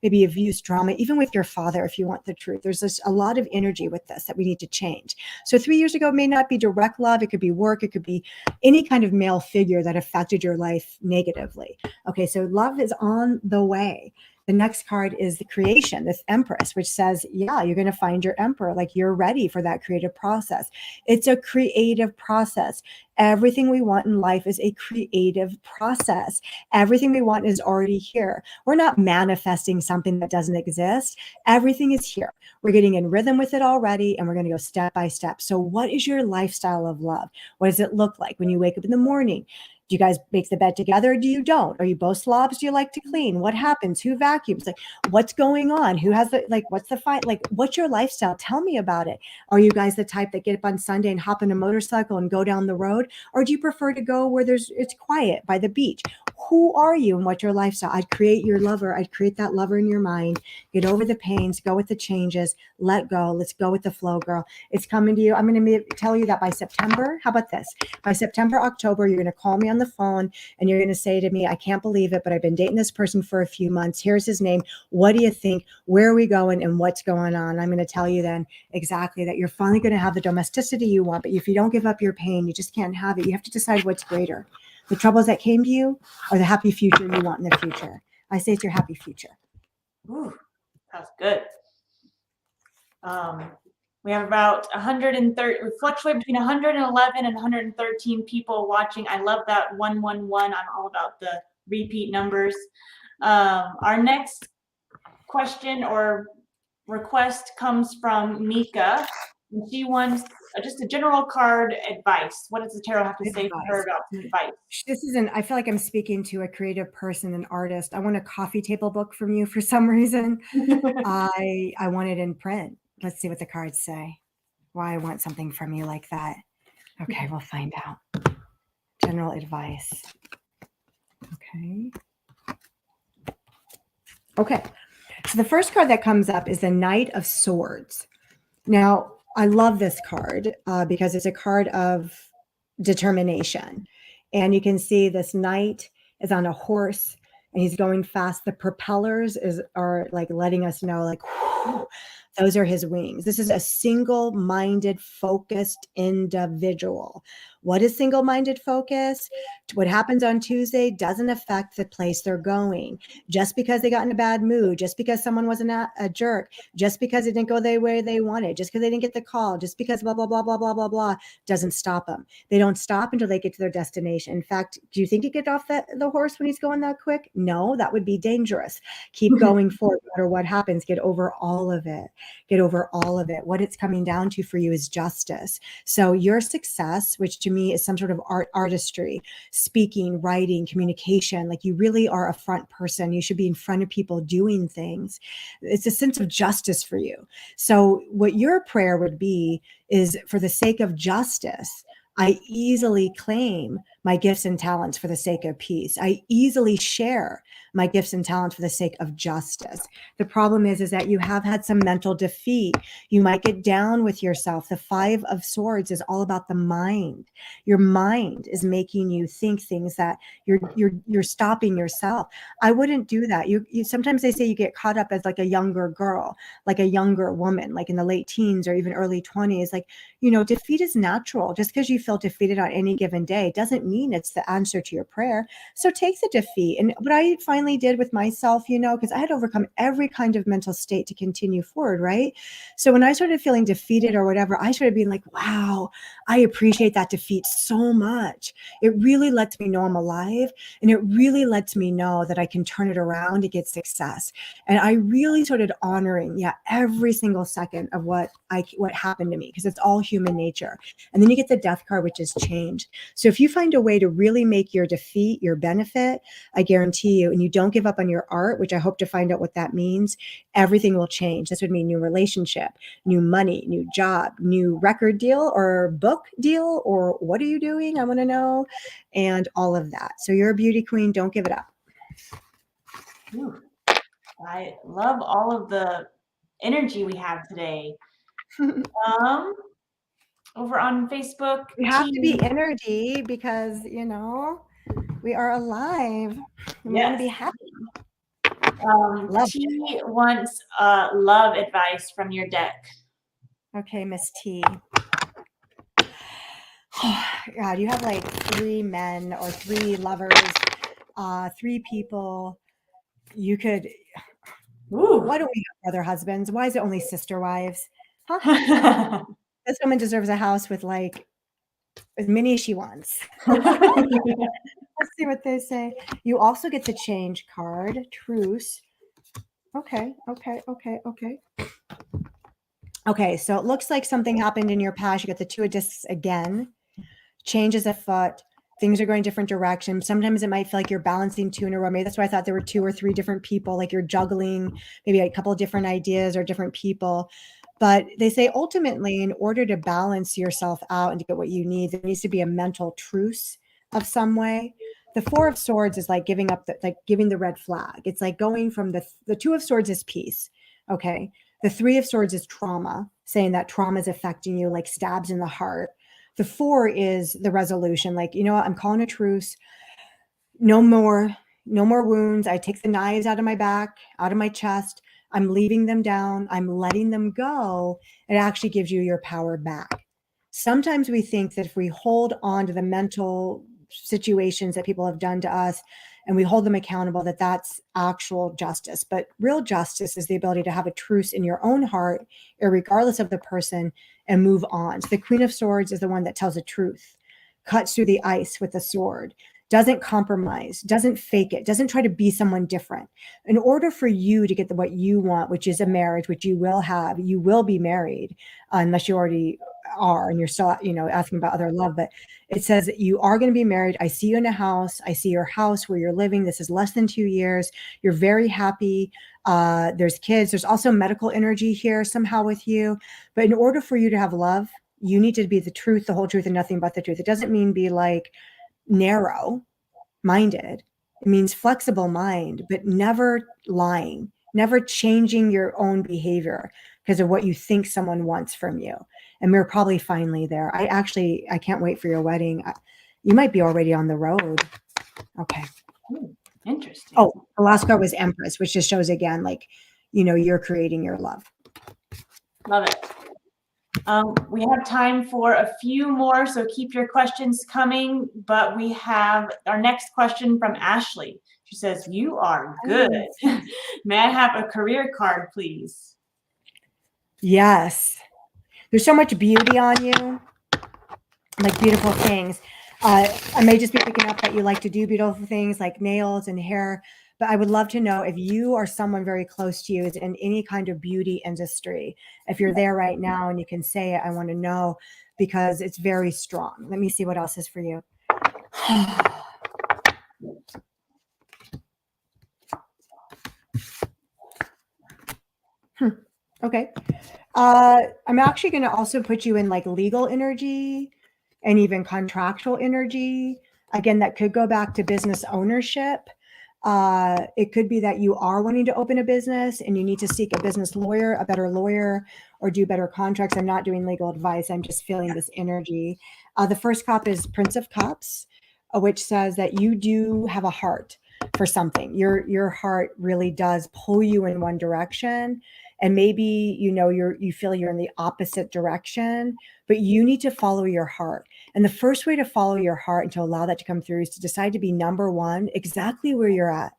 maybe abuse trauma, even with your father, if you want the truth. There's just a lot of energy with this that we need to change. So 3 years ago, it may not be direct love. It could be work. It could be any kind of male figure that affected your life negatively. Okay, so love is on the way. The next card is the creation, this Empress, which says, yeah, you're going to find your emperor. Like you're ready for that creative process. It's a creative process. Everything we want in life is a creative process. Everything we want is already here. We're not manifesting something that doesn't exist. Everything is here. We're getting in rhythm with it already, and we're going to go step by step. So what is your lifestyle of love? What does it look like when you wake up in the morning? Do you guys make the bed together or do you don't? Are you both slobs? Do you like to clean? What happens? Who vacuums? Like, what's going on? Who has what's the fight? Like, what's your lifestyle? Tell me about it. Are you guys the type that get up on Sunday and hop on a motorcycle and go down the road? Or do you prefer to go where it's quiet by the beach? Who are you and what's your lifestyle? I'd create your lover. I'd create that lover in your mind. Get over the pains, go with the changes, let go. Let's go with the flow, girl. It's coming to you. I'm going to tell you that by September. How about this? By September, October, you're going to call me on the phone and you're going to say to me, I can't believe it, but I've been dating this person for a few months. Here's his name. What do you think? Where are we going and what's going on? I'm going to tell you then exactly that you're finally going to have the domesticity you want. But if you don't give up your pain, you just can't have it. You have to decide what's greater. The troubles that came to you or the happy future you want in the future. I say it's your happy future. Ooh, that's good. We have about 130, we fluctuate between 111 and 113 people watching. I love that 111. I'm all about the repeat numbers. Our next question or request comes from Mika. And she wants just a general card advice. What does the tarot have to say for her about some advice? This isn't, I feel like I'm speaking to a creative person, an artist. I want a coffee table book from you for some reason. I want it in print. Let's see what the cards say. Why I want something from you like that. Okay, we'll find out. General advice. Okay. Okay. So the first card that comes up is the Knight of Swords. Now, I love this card because it's a card of determination. And you can see this knight is on a horse and he's going fast. The propellers are like letting us know, like, whew, those are his wings. This is a single-minded, focused individual. What is single-minded focus? What happens on Tuesday doesn't affect the place they're going. Just because they got in a bad mood, just because someone wasn't a jerk, just because it didn't go the way they wanted, just because they didn't get the call, just because blah, blah, blah, blah, blah, blah, blah, doesn't stop them. They don't stop until they get to their destination. In fact, do you think you get off the horse when he's going that quick? No, that would be dangerous. Keep going forward, no matter what happens. Get over all of it. Get over all of it. What it's coming down to for you is justice. So your success, which to me is some sort of artistry, speaking, writing, communication, like you really are a front person. You should be in front of people doing things. It's a sense of justice for you. So what your prayer would be is, for the sake of justice, I easily claim my gifts and talents for the sake of peace. I easily share my gifts and talents for the sake of justice. The problem is that you have had some mental defeat. You might get down with yourself. The Five of Swords is all about the mind. Your mind is making you think things that you're stopping yourself. I wouldn't do that. You sometimes they say you get caught up as like a younger girl, like a younger woman, like in the late teens or even early 20s. Like, defeat is natural. Just because you feel defeated on any given day doesn't mean it's the answer to your prayer. So take the defeat. And what I finally did with myself, because I had overcome every kind of mental state to continue forward, right? So when I started feeling defeated or whatever, I started being like, wow, I appreciate that defeat so much. It really lets me know I'm alive. And it really lets me know that I can turn it around to get success. And I really started honoring, every single second of what happened to me, because it's all human nature. And then you get the Death card, which is change. So if you find a way to really make your defeat your benefit, I guarantee you, and you don't give up on your art, which I hope to find out what that means, everything will change. This would mean new relationship, new money, new job, new record deal or book deal, or what are you doing? I want to know, and all of that. So you're a beauty queen. Don't give it up. Ooh, I love all of the energy we have today. Over on Facebook, we have to be energy because we are alive. We want to be happy. T wants love advice from your deck. Okay, Miss T. Oh, God, you have like 3 men or 3 lovers, 3 people. You could. Ooh. Why don't we have brother husbands? Why is it only sister wives? Huh? This woman deserves a house with like as many as she wants. Let's see what they say. You also get the change card, truce. Okay. Okay, so it looks like something happened in your past. You got the 2 of discs again. Change is afoot. Things are going different directions. Sometimes it might feel like you're balancing 2 in a row. Maybe that's why I thought there were 2 or 3 different people, like you're juggling maybe a couple of different ideas or different people. But they say ultimately, in order to balance yourself out and to get what you need, there needs to be a mental truce of some way. The Four of Swords is like giving up, like giving the red flag. It's like going from the Two of Swords is peace. Okay. The Three of Swords is trauma, saying that trauma is affecting you, like stabs in the heart. The Four is the resolution. Like, you know what? I'm calling a truce. No more wounds. I take the knives out of my back, out of my chest. I'm leaving them down. I'm letting them go. It actually gives you your power back. Sometimes we think that if we hold on to the mental situations that people have done to us and we hold them accountable, that that's actual justice. But real justice is the ability to have a truce in your own heart, regardless of the person, and move on. So the Queen of Swords is the one that tells the truth, cuts through the ice with a sword, doesn't compromise, doesn't fake it, doesn't try to be someone different. In order for you to get what you want, which is a marriage, which you will have, you will be married, unless you already are and you're still, asking about other love. But it says that you are going to be married. I see you in a house. I see your house where you're living. This is less than 2 years. You're very happy. There's kids. There's also medical energy here somehow with you. But in order for you to have love, you need to be the truth, the whole truth, and nothing but the truth. It doesn't mean be like narrow minded. It means flexible mind, but never lying, never changing your own behavior because of what you think someone wants from you. And we're probably finally there. I can't wait for your wedding. You might be already on the road. Okay. Interesting. Oh, the last card was Empress, which just shows again, like, you're creating your love. Love it. We have time for a few more, so keep your questions coming. But we have our next question from Ashley. She says, "You are good. May I have a career card, please?" Yes. There's so much beauty on you, like beautiful things. I may just be picking up that you like to do beautiful things like nails and hair, but I would love to know if you or someone very close to you is in any kind of beauty industry. If you're there right now and you can say it, I want to know, because it's very strong. Let me see what else is for you. Okay. I'm actually going to also put you in like legal energy and even contractual energy. Again, that could go back to business ownership. It could be that you are wanting to open a business and you need to seek a business lawyer, a better lawyer, or do better contracts. I'm not doing legal advice. I'm just feeling this energy. The first cup is Prince of Cups, which says that you do have a heart for something. Your heart really does pull you in one direction. And maybe, you feel you're in the opposite direction, but you need to follow your heart. And the first way to follow your heart and to allow that to come through is to decide to be number one, exactly where you're at.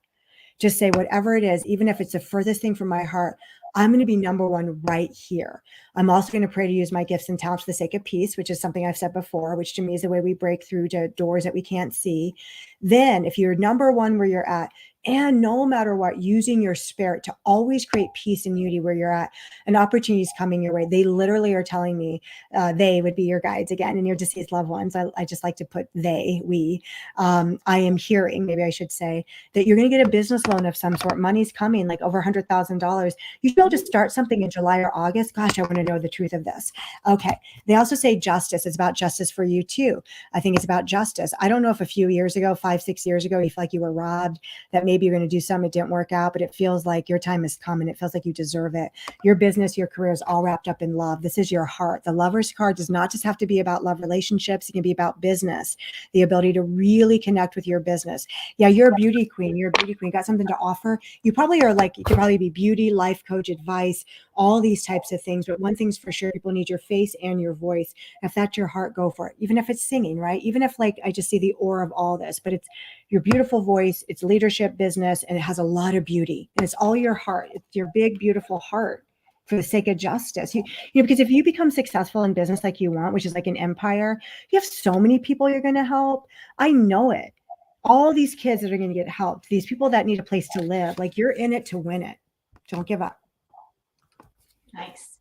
Just say whatever it is, even if it's the furthest thing from my heart, I'm going to be number one right here. I'm also going to pray to use my gifts and talents for the sake of peace, which is something I've said before, which to me is the way we break through to doors that we can't see. Then if you're number one where you're at, and no matter what, using your spirit to always create peace and unity where you're at, an opportunity is coming your way. They literally are telling me they would be your guides again and your deceased loved ones. I just like to put we. I am hearing, maybe I should say, that you're going to get a business loan of some sort. Money's coming, like over $100,000. You should be able to start something in July or August. Gosh, I want to know the truth of this. Okay. They also say justice. It's about justice for you too. I think it's about justice. I don't know if a few years ago, 5-6 years ago, you feel like you were robbed, that maybe you're going to do something, it didn't work out, but it feels like your time has come and it feels like you deserve it. Your business, your career is all wrapped up in love. This is your heart. The Lover's card does not just have to be about love relationships. It can be about business, the ability to really connect with your business. Yeah, you're a beauty queen. You're a beauty queen. Got something to offer. You probably are like, you could probably be beauty, life coach, advice, all these types of things. But one thing's for sure, people need your face and your voice. If that's your heart, go for it. Even if it's singing, right? Even if like, I just see the aura of all this, but it's your beautiful voice, it's leadership, business, and it has a lot of beauty. And it's all your heart. It's your big, beautiful heart for the sake of justice. Because if you become successful in business like you want, which is like an empire, you have so many people you're going to help. I know it. All these kids that are going to get help, these people that need a place to live, like you're in it to win it. Don't give up. Nice.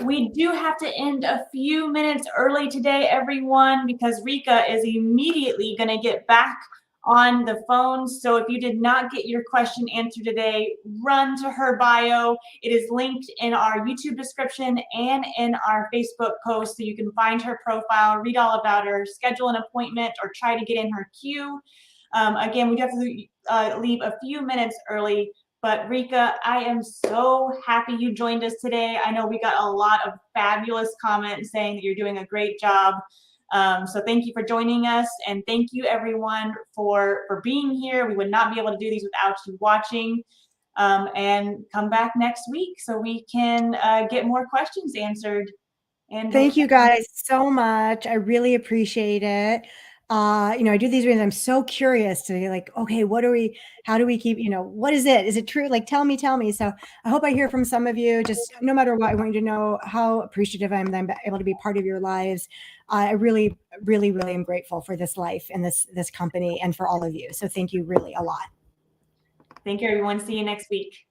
We do have to end a few minutes early today, everyone, because Rika is immediately going to get back on the phone. So if you did not get your question answered today, run to her bio. It is linked in our YouTube description and in our Facebook post, so you can find her profile, read all about her, schedule an appointment, or try to get in her queue. Again, we do have to leave a few minutes early, but Rika, I am so happy you joined us today. I know we got a lot of fabulous comments saying that you're doing a great job. So thank you for joining us, and thank you everyone for being here. We would not be able to do these without you watching. And come back next week so we can get more questions answered. And Thank you guys so much. I really appreciate it. I do these readings. I'm so curious to be like, okay, how do we keep, what is it? Is it true? Like, tell me. So I hope I hear from some of you. Just no matter what, I want you to know how appreciative I am that I'm able to be part of your lives. I really, really, really am grateful for this life and this company and for all of you. So thank you really a lot. Thank you, everyone. See you next week.